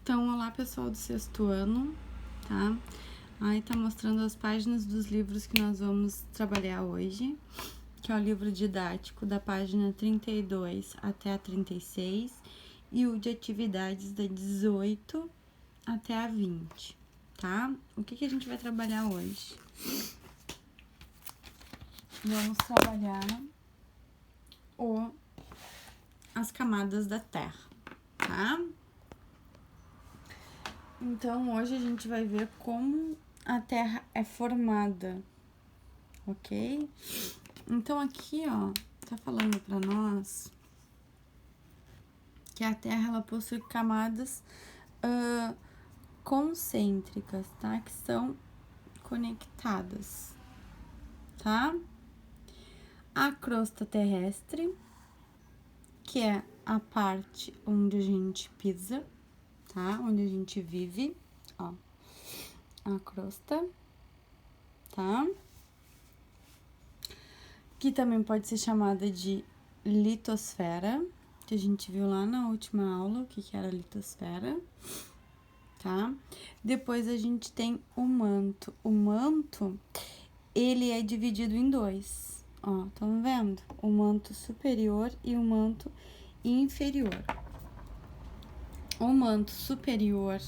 Então, olá pessoal do sexto ano, tá? Aí tá mostrando as páginas dos livros que nós vamos trabalhar hoje, que é o livro didático da página 32 até a 36 e o de atividades da 18 até a 20, tá? O que a gente vai trabalhar hoje? Vamos trabalhar as camadas da Terra, tá? Então, hoje a gente vai ver como a Terra é formada, ok? Então, aqui, ó, tá falando pra nós que a Terra, ela possui camadas concêntricas, tá? Que são conectadas, tá? A crosta terrestre, que é a parte onde a gente pisa, tá? Onde a gente vive, ó, a crosta, tá? Que também pode ser chamada de litosfera, que a gente viu lá na última aula o que era a litosfera, tá? Depois a gente tem o manto. O manto, ele é dividido em dois, ó, estão vendo? O manto superior e o manto inferior. O manto superior,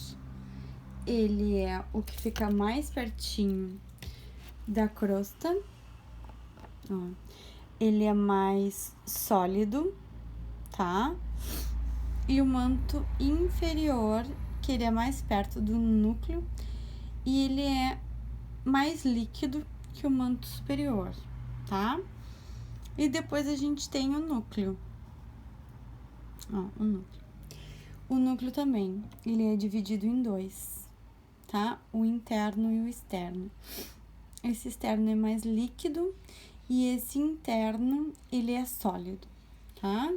ele é o que fica mais pertinho da crosta, ó. Ele é mais sólido, tá? E o manto inferior, que ele é mais perto do núcleo, e ele é mais líquido que o manto superior, tá? E depois a gente tem o núcleo. Ó, o núcleo. O núcleo também, ele é dividido em dois, tá? O interno e o externo. Esse externo é mais líquido e esse interno, ele é sólido, tá?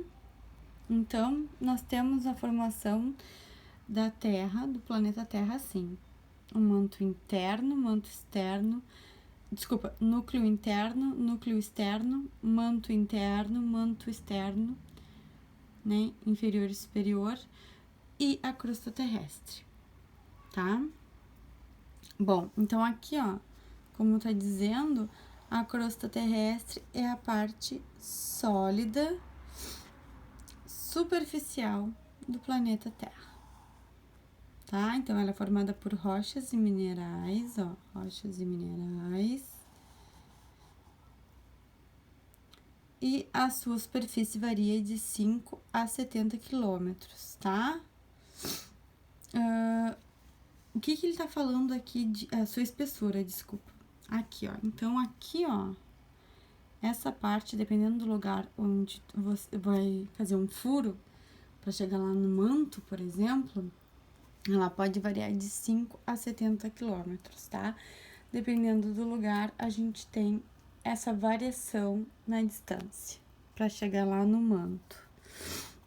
Então, nós temos a formação da Terra, do planeta Terra, assim. O manto interno, manto externo, núcleo interno, núcleo externo, manto interno, manto externo, né, inferior e superior, e a crosta terrestre, tá? Bom, então aqui, ó, como tá dizendo, a crosta terrestre é a parte sólida, superficial do planeta Terra, tá? Então, ela é formada por rochas e minerais, ó, rochas e minerais. E a sua superfície varia de 5 a 70 quilômetros, tá? O que ele tá falando aqui a sua espessura, desculpa. Aqui, ó. Então, aqui, ó, essa parte, dependendo do lugar onde você vai fazer um furo, para chegar lá no manto, por exemplo, ela pode variar de 5 a 70 quilômetros, tá? Dependendo do lugar, a gente tem essa variação na distância para chegar lá no manto.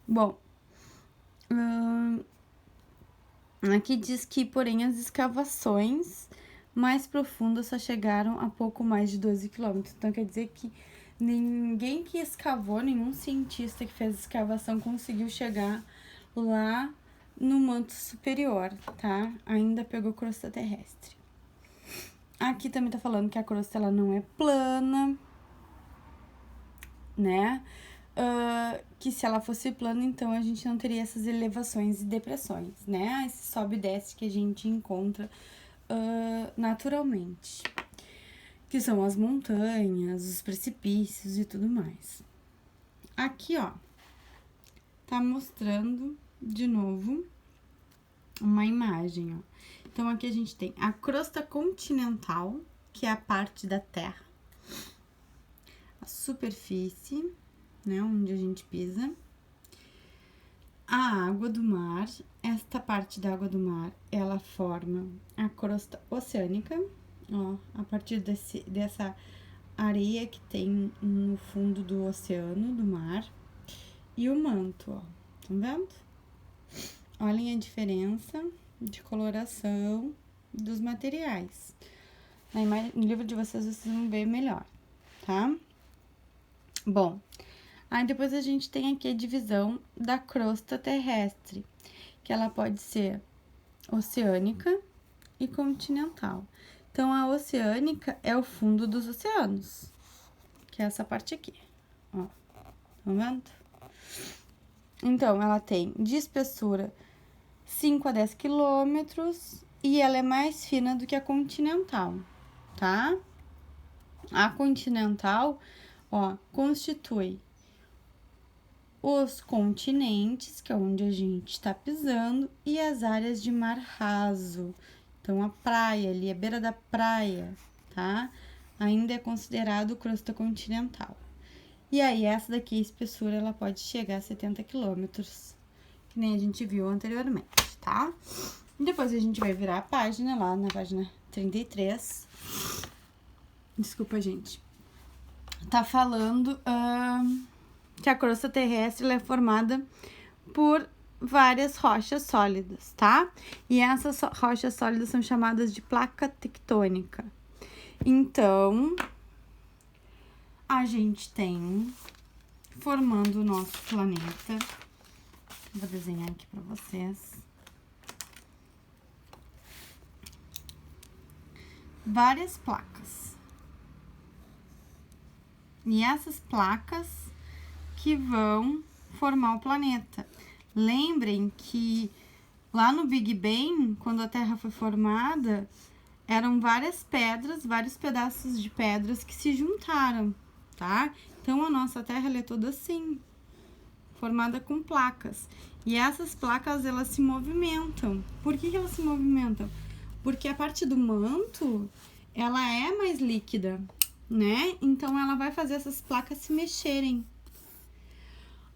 Bom, aqui diz que, porém, as escavações mais profundas só chegaram a pouco mais de 12 quilômetros. Então, quer dizer que ninguém que escavou, nenhum cientista que fez escavação conseguiu chegar lá no manto superior, tá? Ainda pegou crosta terrestre. Aqui também tá falando que a crosta, ela não é plana, né? Que se ela fosse plana, então a gente não teria essas elevações e depressões, né? Esse sobe e desce que a gente encontra naturalmente, que são as montanhas, os precipícios e tudo mais. Aqui, ó, tá mostrando de novo uma imagem, ó. Então, aqui a gente tem a crosta continental, que é a parte da Terra, a superfície, né, onde a gente pisa, a água do mar. Esta parte da água do mar, ela forma a crosta oceânica, ó, a partir dessa areia que tem no fundo do oceano, do mar, e o manto, ó, estão vendo? Olhem a diferença de coloração dos materiais. No livro de vocês vão ver melhor, tá? Bom, aí depois a gente tem aqui a divisão da crosta terrestre, que ela pode ser oceânica e continental. Então, a oceânica é o fundo dos oceanos, que é essa parte aqui, ó, tá vendo? Então, ela tem de espessura 5 a 10 quilômetros e ela é mais fina do que a continental, tá? A continental, ó, constitui os continentes, que é onde a gente está pisando, e as áreas de mar raso. Então, a praia ali, a beira da praia, tá? Ainda é considerado crosta continental. E aí, essa daqui, a espessura, ela pode chegar a 70 quilômetros, que nem a gente viu anteriormente, tá? Depois a gente vai virar a página lá na página 33. Desculpa, gente. Tá falando que a crosta terrestre ela é formada por várias rochas sólidas, tá? E essas rochas sólidas são chamadas de placa tectônica. Então, a gente tem, formando o nosso planeta, vou desenhar aqui para vocês, várias placas. E essas placas que vão formar o planeta. Lembrem que lá no Big Bang, quando a Terra foi formada, eram várias pedras, vários pedaços de pedras que se juntaram, tá? Então, a nossa Terra, ela é toda assim, formada com placas. E essas placas, elas se movimentam. Por que elas se movimentam? Porque a parte do manto, ela é mais líquida, né? Então, ela vai fazer essas placas se mexerem.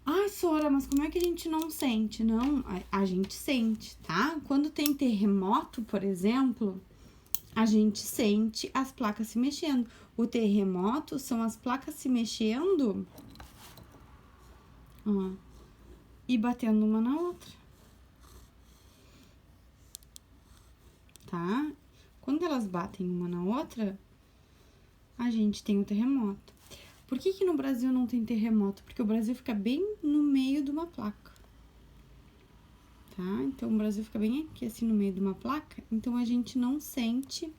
Ai, Sora, mas como é que a gente não sente? Não, a gente sente, tá? Quando tem terremoto, por exemplo, a gente sente as placas se mexendo. O terremoto são as placas se mexendo, ó, e batendo uma na outra, tá? Quando elas batem uma na outra, a gente tem o terremoto. Por que no Brasil não tem terremoto? Porque o Brasil fica bem no meio de uma placa, tá? Então, o Brasil fica bem aqui, assim, no meio de uma placa. Então, a gente não sente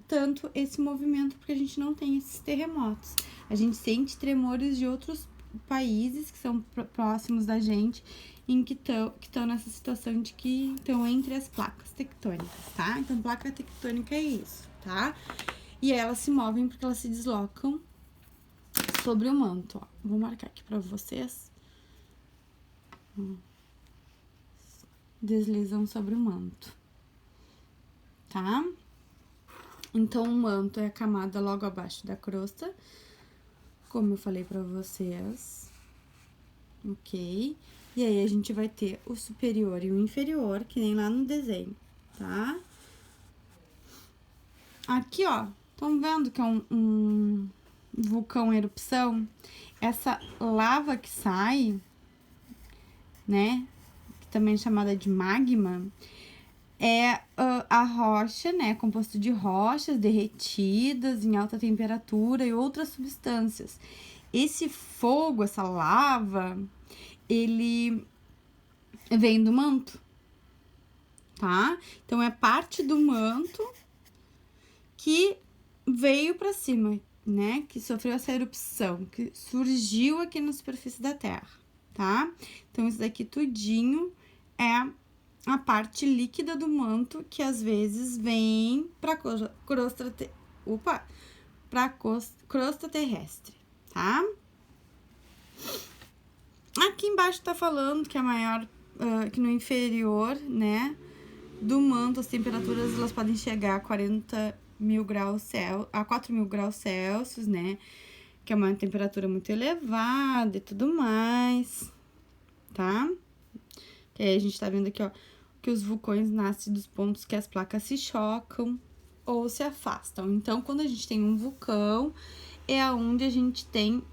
tanto esse movimento, porque a gente não tem esses terremotos. A gente sente tremores de outros países que são próximos da gente, em que estão nessa situação de que estão entre as placas tectônicas, tá? Então, placa tectônica é isso, tá? E aí, elas se movem porque elas se deslocam sobre o manto, ó. Vou marcar aqui pra vocês. Deslizam sobre o manto, tá? Então, o manto é a camada logo abaixo da crosta, como eu falei pra vocês, ok? E aí, a gente vai ter o superior e o inferior, que nem lá no desenho, tá? Aqui, ó, estão vendo que é um vulcão em erupção? Essa lava que sai, né, que também é chamada de magma, é a rocha, né, composto de rochas derretidas em alta temperatura e outras substâncias. Esse fogo, essa lava, ele vem do manto, tá? Então, é parte do manto que veio para cima, né? Que sofreu essa erupção, que surgiu aqui na superfície da Terra, tá? Então, isso daqui tudinho é a parte líquida do manto que às vezes vem para crosta terrestre, tá? Aqui embaixo tá falando que é maior, que no inferior, né, do manto, as temperaturas elas podem chegar a 40.000 graus Celsius, a 4.000 graus Celsius, né, que é uma temperatura muito elevada e tudo mais, tá? Que aí a gente tá vendo aqui, ó, que os vulcões nascem dos pontos que as placas se chocam ou se afastam. Então, quando a gente tem um vulcão, é onde a gente tem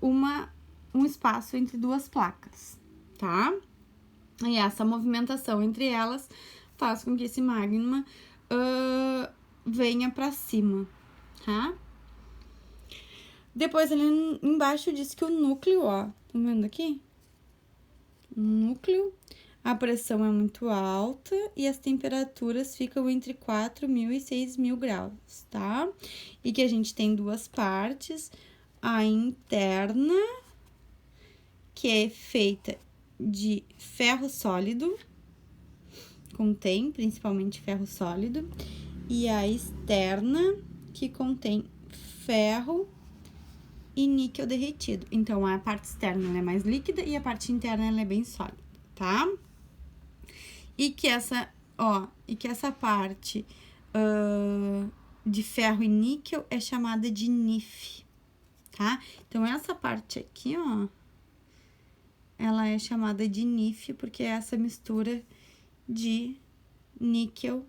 um espaço entre duas placas, tá? E essa movimentação entre elas faz com que esse magma venha pra cima, tá? Depois, ali embaixo, diz que o núcleo, ó, tá vendo aqui? O núcleo, a pressão é muito alta e as temperaturas ficam entre 4.000 e 6.000 graus, tá? E que a gente tem duas partes, a interna, que é feita de ferro sólido, contém principalmente ferro sólido, e a externa, que contém ferro e níquel derretido. Então, a parte externa ela é mais líquida e a parte interna ela é bem sólida, tá? E que essa parte de ferro e níquel é chamada de NiF, tá? Então, essa parte aqui, ó, ela é chamada de NiF porque é essa mistura de níquel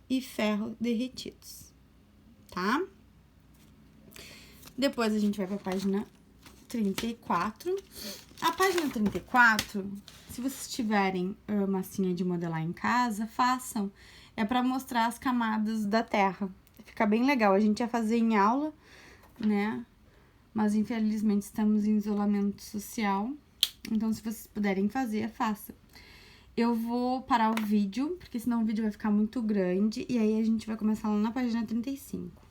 e ferro derretidos, tá? Depois a gente vai pra página 34. A página 34, se vocês tiverem massinha de modelar em casa, façam. É pra mostrar as camadas da Terra. Fica bem legal. A gente ia fazer em aula, né? Mas infelizmente estamos em isolamento social. Então, se vocês puderem fazer, façam. Eu vou parar o vídeo, porque senão o vídeo vai ficar muito grande. E aí, a gente vai começar lá na página 35.